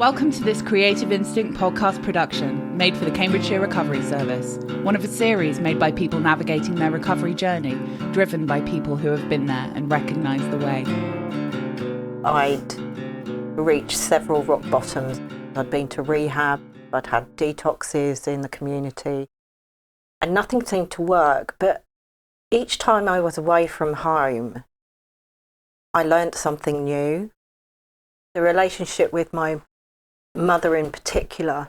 Welcome to this Creative Instinct podcast production made for the Cambridgeshire Recovery Service, one of a series made by people navigating their recovery journey, driven by people who have been there and recognise the way. I'd reached several rock bottoms. I'd been to rehab, I'd had detoxes in the community, and nothing seemed to work. But each time I was away from home, I learnt something new. The relationship with my mother in particular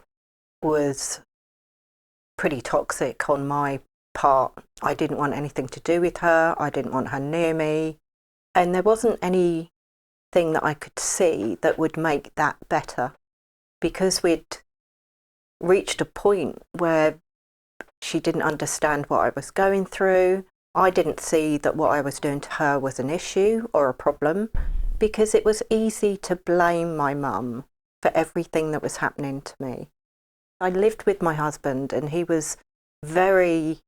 was pretty toxic on my part. I didn't want anything to do with her. I didn't want her near me. And there wasn't anything that I could see that would make that better, because we'd reached a point where she didn't understand what I was going through. I didn't see that what I was doing to her was an issue or a problem, because it was easy to blame my mum for everything that was happening to me. I lived with my husband and he was very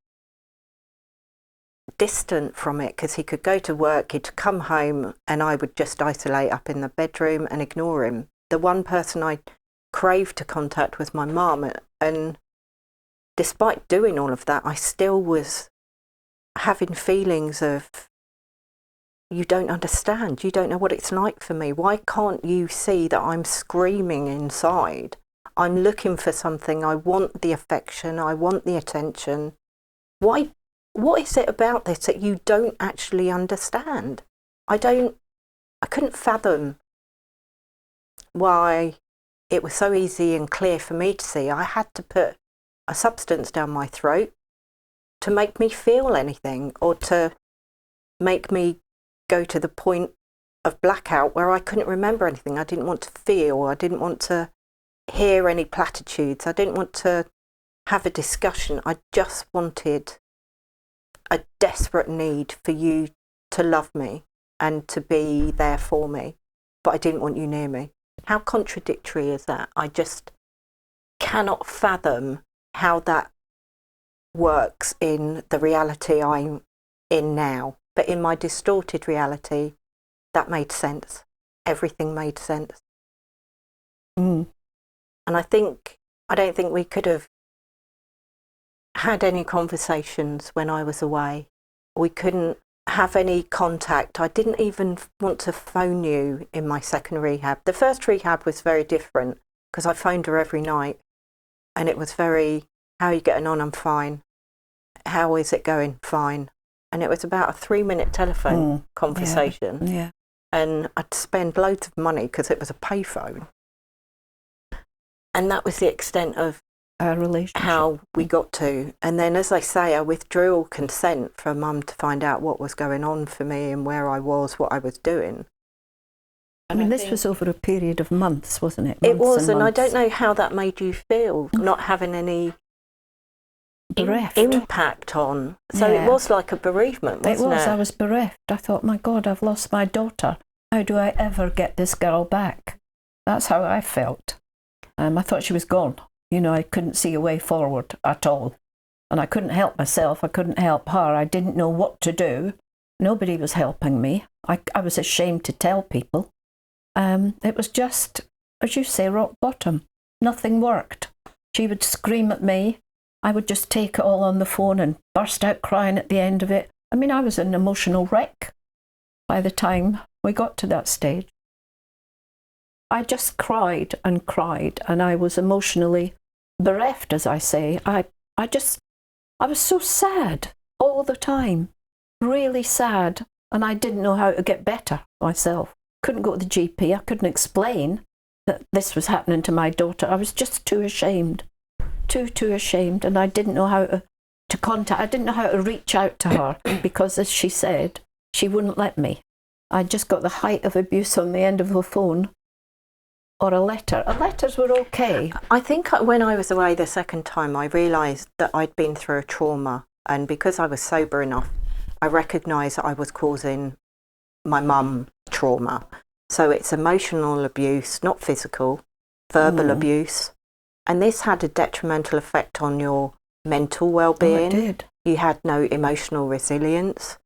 distant from it, because he could go to work, he'd come home, and I would just isolate up in the bedroom and ignore him. The one person I craved to contact was my mum, and despite doing all of that, I still was having feelings of, you don't understand, you don't know what it's like for me. Why can't you see that I'm screaming inside? I'm looking for something. I want the affection, I want the attention. What is it about this that you don't actually understand? I couldn't fathom why it was so easy and clear for me to see. I had to put a substance down my throat to make me feel anything, or to make me go to the point of blackout where I couldn't remember anything. I didn't want to feel, I didn't want to hear any platitudes, I didn't want to have a discussion. I just wanted a desperate need for you to love me and to be there for me, but I didn't want you near me. How contradictory is that? I just cannot fathom how that works in the reality I'm in now. But in my distorted reality, that made sense. Everything made sense. And I don't think we could have had any conversations when I was away. We couldn't have any contact. I didn't even want to phone you in my second rehab. The first rehab was very different, because I phoned her every night, and it was very, how are you getting on? I'm fine. How is it going? Fine. And it was about a 3-minute telephone conversation. Yeah. And I'd spend loads of money because it was a payphone. And that was the extent of our relationship, how we got to. And then, as I say, I withdrew all consent for Mum to find out what was going on for me and where I was, what I was doing. I mean, this was over a period of months, wasn't it? It was, and I months. don't know how that made you feel, not having any bereft impact on. So it was like a bereavement, wasn't it? I was bereft. I thought, my God, I've lost my daughter. How do I ever get this girl back? That's how I felt. I thought she was gone. You know, I couldn't see a way forward at all. And I couldn't help myself. I couldn't help her. I didn't know what to do. Nobody was helping me. I was ashamed to tell people. It was just, as you say, rock bottom. Nothing worked. She would scream at me. I would just take it all on the phone and burst out crying at the end of it. I mean, I was an emotional wreck by the time we got to that stage. I just cried, and I was emotionally bereft, as I say. I was so sad all the time, really sad, and I didn't know how to get better myself. Couldn't go to the GP. I couldn't explain that this was happening to my daughter. I was just too ashamed. Too ashamed, and I didn't know how to contact. I didn't know how to reach out to her, because, as she said, she wouldn't let me. I just got the height of abuse on the end of the phone, or a letter. Letters were okay. I think when I was away the second time, I realised that I'd been through a trauma, and because I was sober enough, I recognised that I was causing my mum trauma. So it's emotional abuse, not physical, verbal abuse. And this had a detrimental effect on your mental well-being. Oh, it did. You had no emotional resilience.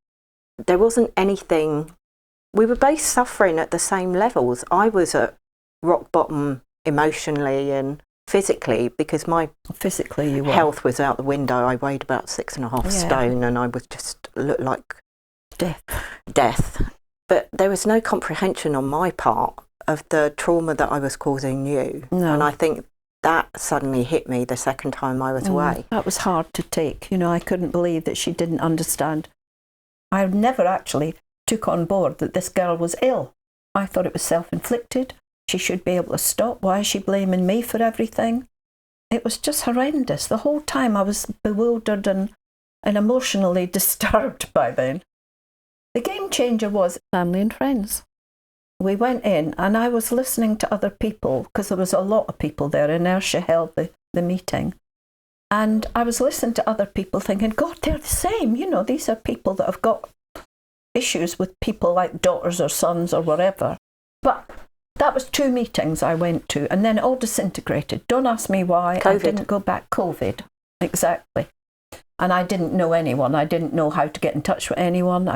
There wasn't anything. We were both suffering at the same levels. I was at rock bottom emotionally and physically, because my Physically you were. health was out the window. I weighed about 6.5 stone and I was just looked like death. But there was no comprehension on my part of the trauma that I was causing you. No. And I think that suddenly hit me the second time I was away. That was hard to take. You know, I couldn't believe that she didn't understand. I never actually took on board that this girl was ill. I thought it was self-inflicted. She should be able to stop. Why is she blaming me for everything? It was just horrendous. The whole time I was bewildered and emotionally disturbed by then. The game changer was family and friends. We went in and I was listening to other people because there was a lot of people there. Inertia held the meeting. And I was listening to other people thinking, God, they're the same. You know, these are people that have got issues with people like daughters or sons or whatever. But that was 2 meetings I went to and then it all disintegrated. Don't ask me why. COVID. I didn't go back. COVID. Exactly. And I didn't know anyone. I didn't know how to get in touch with anyone.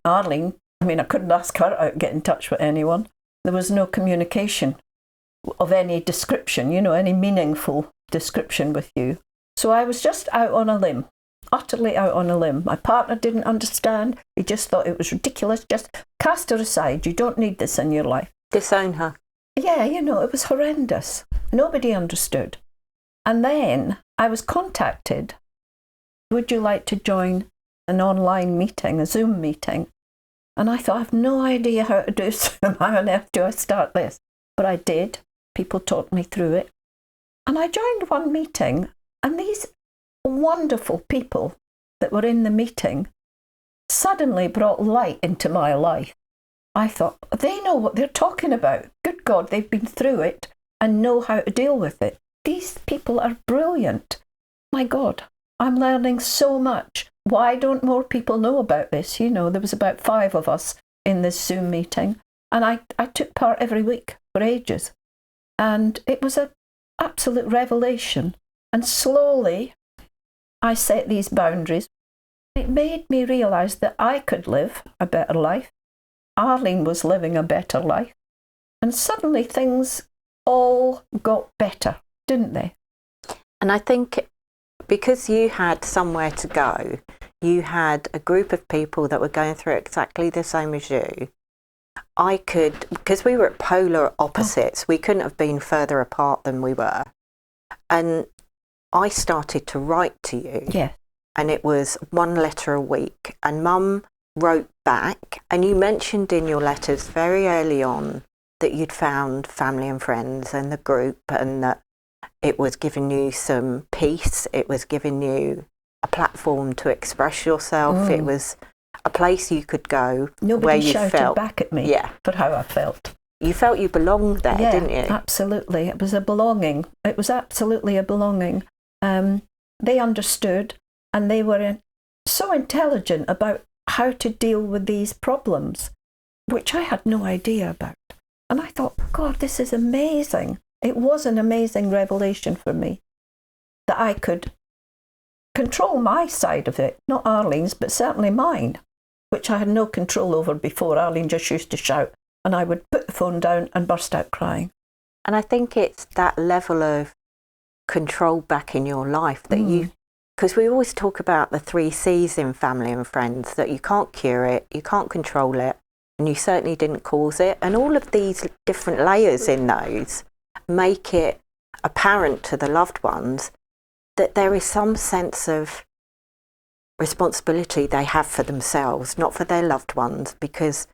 Arlene, I couldn't ask her how to get in touch with anyone. There was no communication of any description, you know, any meaningful description with you. So I was just out on a limb, utterly out on a limb. My partner didn't understand. He just thought it was ridiculous. Just cast her aside. You don't need this in your life. Disown her. Yeah, you know, it was horrendous. Nobody understood. And then I was contacted. Would you like to join an online meeting, a Zoom meeting? And I thought, I have no idea how to do Zoom. How on earth do I start this? But I did. People taught me through it. And I joined one meeting, and these wonderful people that were in the meeting suddenly brought light into my life. I thought, they know what they're talking about. Good God, they've been through it and know how to deal with it. These people are brilliant. My God, I'm learning so much. Why don't more people know about this? You know, there was about 5 of us in this Zoom meeting, and I took part every week for ages. And it was an absolute revelation. And slowly, I set these boundaries. It made me realise that I could live a better life. Arlene was living a better life. And suddenly things all got better, didn't they? And I think because you had somewhere to go, you had a group of people that were going through exactly the same as you. I could, because we were at polar opposites, we couldn't have been further apart than we were. And I started to write to you. Yeah. And it was 1 letter a week. And Mum wrote back. And you mentioned in your letters very early on that you'd found family and friends and the group, and that it was giving you some peace. It was giving you a platform to express yourself. It was a place you could go. Nobody where you shouted felt, back at me for how I felt. You felt you belonged there, didn't you? Absolutely. It was a belonging. It was absolutely a belonging. They understood, and they were so intelligent about how to deal with these problems, which I had no idea about. And I thought, God, this is amazing. It was an amazing revelation for me that I could control my side of it, not Arlene's, but certainly mine, which I had no control over before. Arlene just used to shout, and I would put the phone down and burst out crying. And I think it's that level of control back in your life that you, because we always talk about the 3 C's in family and friends, that you can't cure it, you can't control it, and you certainly didn't cause it. And all of these different layers in those make it apparent to the loved ones that there is some sense of responsibility they have for themselves, not for their loved ones, because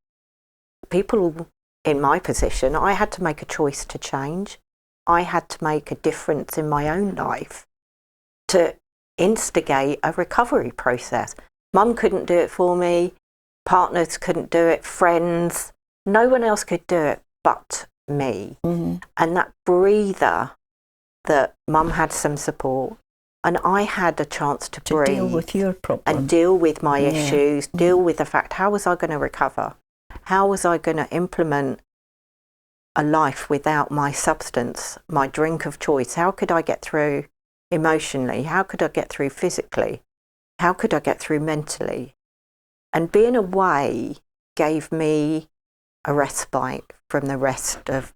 people in my position, I had to make a choice to change. I had to make a difference in my own life to instigate a recovery process. Mum couldn't do it for me, partners couldn't do it, friends, no one else could do it but me. And that breather that Mum had some support, and I had a chance to breathe, deal with your problem and deal with my issues, deal with the fact, how was I going to recover? How was I going to implement a life without my substance, my drink of choice? How could I get through emotionally? How could I get through physically? How could I get through mentally? And being away gave me a respite from the rest of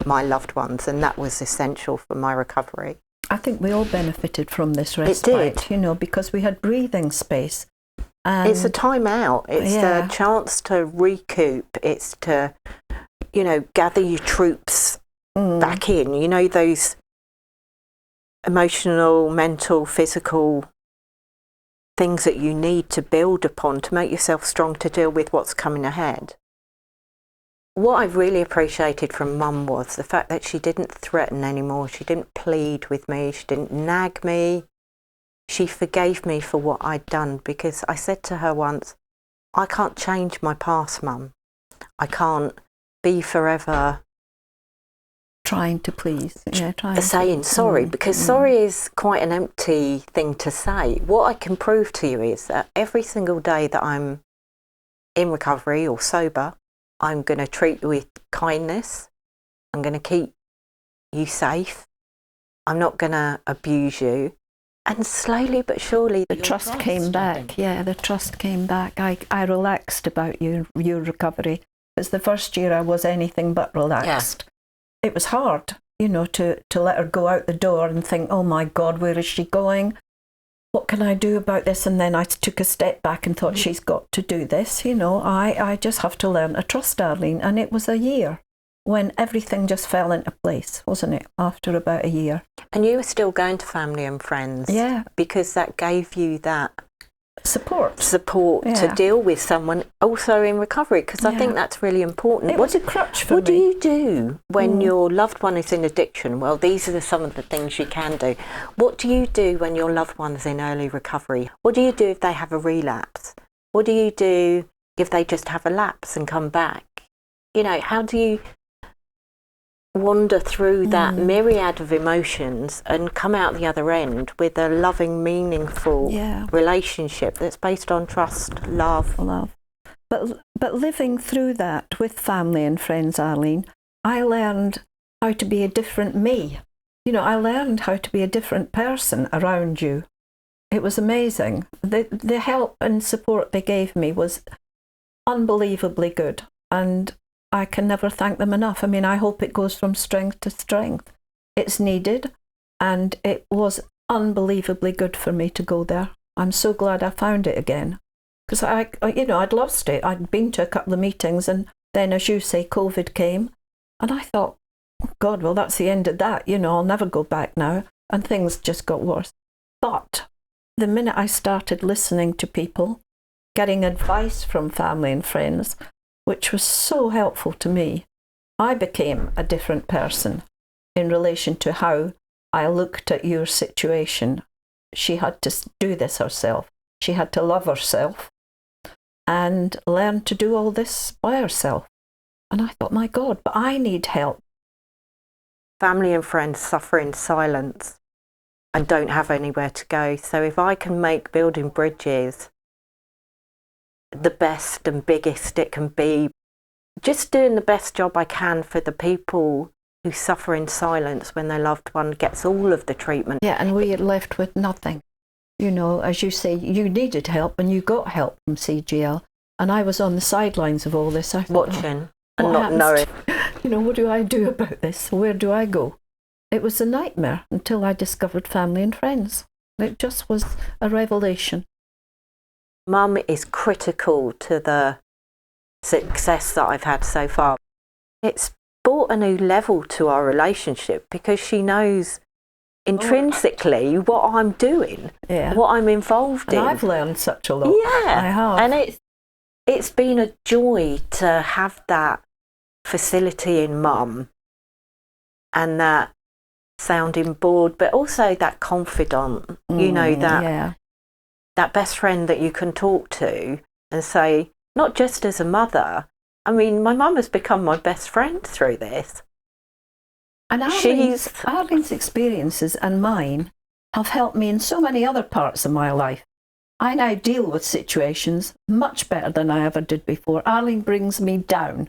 my loved ones, and that was essential for my recovery. I think we all benefited from this respite, because we had breathing space. And it's a time out. It's a chance to recoup. It's to, gather your troops back in. Those emotional, mental, physical things that you need to build upon to make yourself strong to deal with what's coming ahead. What I really appreciated from Mum was the fact that she didn't threaten anymore. She didn't plead with me. She didn't nag me. She forgave me for what I'd done, because I said to her once, I can't change my past, Mum. I can't be forever trying to please. Saying sorry, because sorry is quite an empty thing to say. What I can prove to you is that every single day that I'm in recovery or sober, I'm going to treat you with kindness. I'm going to keep you safe. I'm not going to abuse you. And slowly but surely the trust came back. Yeah, the trust came back. I relaxed about your recovery. Because the first year I was anything but relaxed. Yeah. It was hard, to let her go out the door and think, oh my God, where is she going? What can I do about this? And then I took a step back and thought, she's got to do this. I just have to learn to trust Arlene. And it was a year when everything just fell into place, wasn't it, after about a year? And you were still going to family and friends. Yeah. Because that gave you that support to deal with someone also in recovery, because I think that's really important. It was a crutch for me. What do you do when your loved one is in addiction? Well, these are some of the things you can do. What do you do when your loved one's in early recovery? What do you do if they have a relapse? What do you do if they just have a lapse and come back? How do you wander through that myriad of emotions and come out the other end with a loving, meaningful relationship that's based on trust, love. But living through that with family and friends, Arlene, I learned how to be a different me. I learned how to be a different person around you. It was amazing. The help and support they gave me was unbelievably good, and I can never thank them enough. I hope it goes from strength to strength. It's needed, and it was unbelievably good for me to go there. I'm so glad I found it again, because I'd lost it. I'd been to a couple of meetings, and then, as you say, COVID came, and I thought, oh God, well, that's the end of that. I'll never go back now, and things just got worse. But the minute I started listening to people, getting advice from family and friends, which was so helpful to me, I became a different person in relation to how I looked at your situation. She had to do this herself. She had to love herself and learn to do all this by herself. And I thought, my God, but I need help. Family and friends suffer in silence and don't have anywhere to go. So if I can make building bridges the best and biggest it can be, just doing the best job I can for the people who suffer in silence when their loved one gets all of the treatment. Yeah, and we are left with nothing. As you say, you needed help and you got help from CGL, and I was on the sidelines of all this. I thought, watching and not knowing. What do I do about this? Where do I go? It was a nightmare until I discovered family and friends. It just was a revelation. Mum is critical to the success that I've had so far. It's brought a new level to our relationship because she knows intrinsically what I'm doing, what I'm involved in. I've learned such a lot. Yeah, I have. And it's been a joy to have that facility in Mum and that sounding board, but also that confidant, that best friend that you can talk to and say, not just as a mother. My mum has become my best friend through this. And Arlene's experiences and mine have helped me in so many other parts of my life. I now deal with situations much better than I ever did before. Arlene brings me down,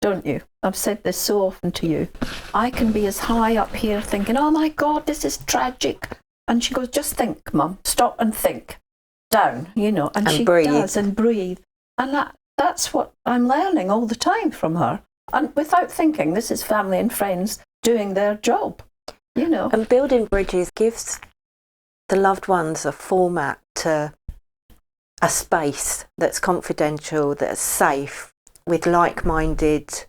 don't you? I've said this so often to you. I can be as high up here thinking, oh my God, this is tragic. And she goes, just think, Mum, stop and think. Down, and she breathe. Does, and breathe. And that's what I'm learning all the time from her. And without thinking, this is family and friends doing their job, you know. And building bridges gives the loved ones a format to a space that's confidential, that's safe, with like-minded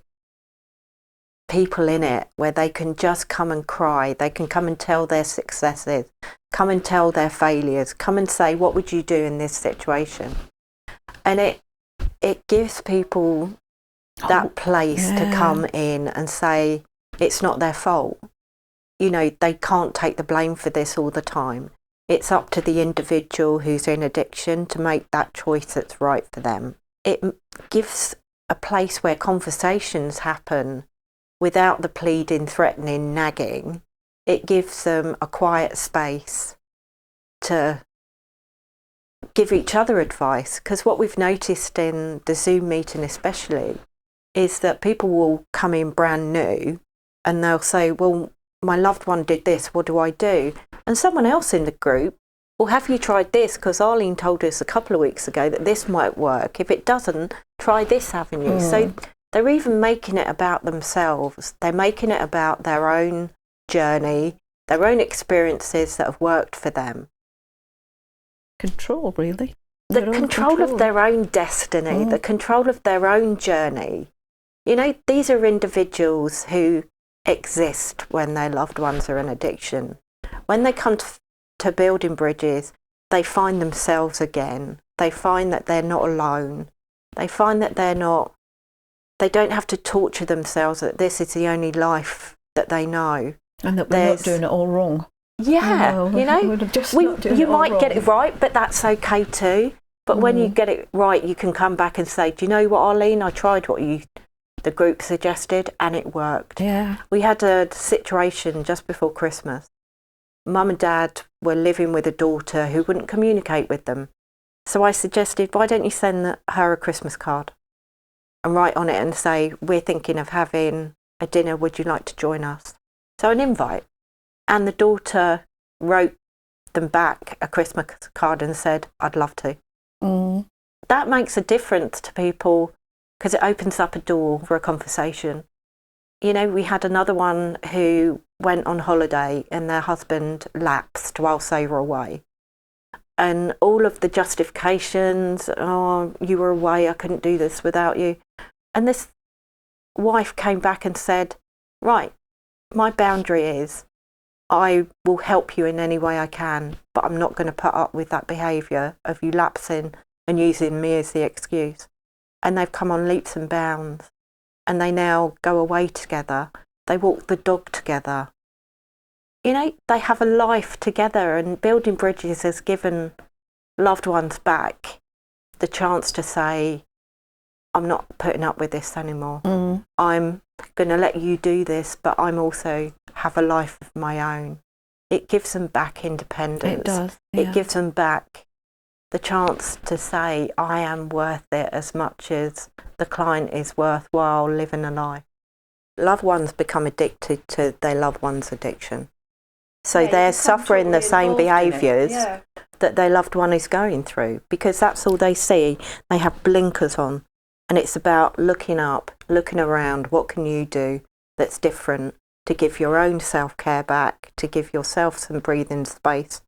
people in it, where they can just come and cry, they can come and tell their successes, come and tell their failures, come and say, what would you do in this situation? And it gives people that place to come in and say it's not their fault. You know, they can't take the blame for this all the time. It's up to the individual who's in addiction to make that choice that's right for them. It gives a place where conversations happen without the pleading, threatening, nagging. It gives them a quiet space to give each other advice. Because what we've noticed in the Zoom meeting especially is that people will come in brand new and they'll say, well, my loved one did this, what do I do? And someone else in the group, well, have you tried this? Because Arlene told us a couple of weeks ago that this might work. If it doesn't, try this avenue. So they're even making it about themselves. They're making it about their own journey, their own experiences that have worked for them. Control, really. The control of their own destiny, the control of their own journey. You know, these are individuals who exist when their loved ones are in addiction. When they come to building bridges, they find themselves again. They find that they're not alone. They find that they don't have to torture themselves that this is the only life that they know. And that we're not doing it all wrong. Yeah, you might get it right, but that's okay too. But when you get it right, you can come back and say, do you know what, Arlene, I tried what the group suggested and it worked. Yeah. We had a situation just before Christmas. Mum and Dad were living with a daughter who wouldn't communicate with them. So I suggested, why don't you send her a Christmas card and write on it and say, we're thinking of having a dinner, would you like to join us? So an invite. And the daughter wrote them back a Christmas card and said, I'd love to. That makes a difference to people because it opens up a door for a conversation. You know, we had another one who went on holiday and their husband lapsed whilst they were away. And all of the justifications, oh, you were away, I couldn't do this without you. And this wife came back and said, right, my boundary is I will help you in any way I can, but I'm not going to put up with that behaviour of you lapsing and using me as the excuse. And they've come on leaps and bounds. And they now go away together. They walk the dog together. You know, they have a life together, and building bridges has given loved ones back the chance to say, I'm not putting up with this anymore. I'm going to let you do this, but I'm also have a life of my own. It gives them back independence. It does. Yeah. It gives them back the chance to say, I am worth it as much as the client is worthwhile living a life. Loved ones become addicted to their loved one's addiction. So they're suffering the same behaviours that their loved one is going through, because that's all they see. They have blinkers on, and it's about looking up, looking around, what can you do that's different to give your own self-care back, to give yourself some breathing space.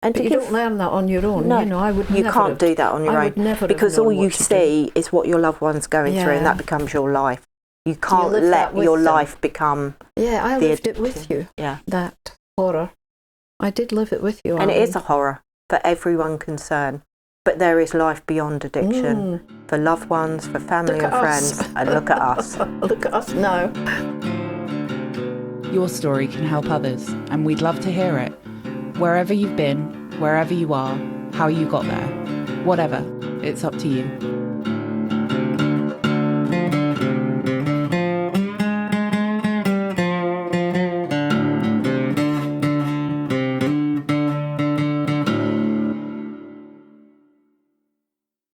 And but you don't learn that on your own. No, you know, you can't do that on your own, because all you see is what your loved one's going through, and that becomes your life. You can't let your life become. Yeah, I lived it with you. Yeah, that horror. I did live it with you, and it is a horror for everyone concerned. But there is life beyond addiction for loved ones, for family and friends. And look at us. Look at us now. Your story can help others, and we'd love to hear it. Wherever you've been, wherever you are, how you got there, whatever, it's up to you.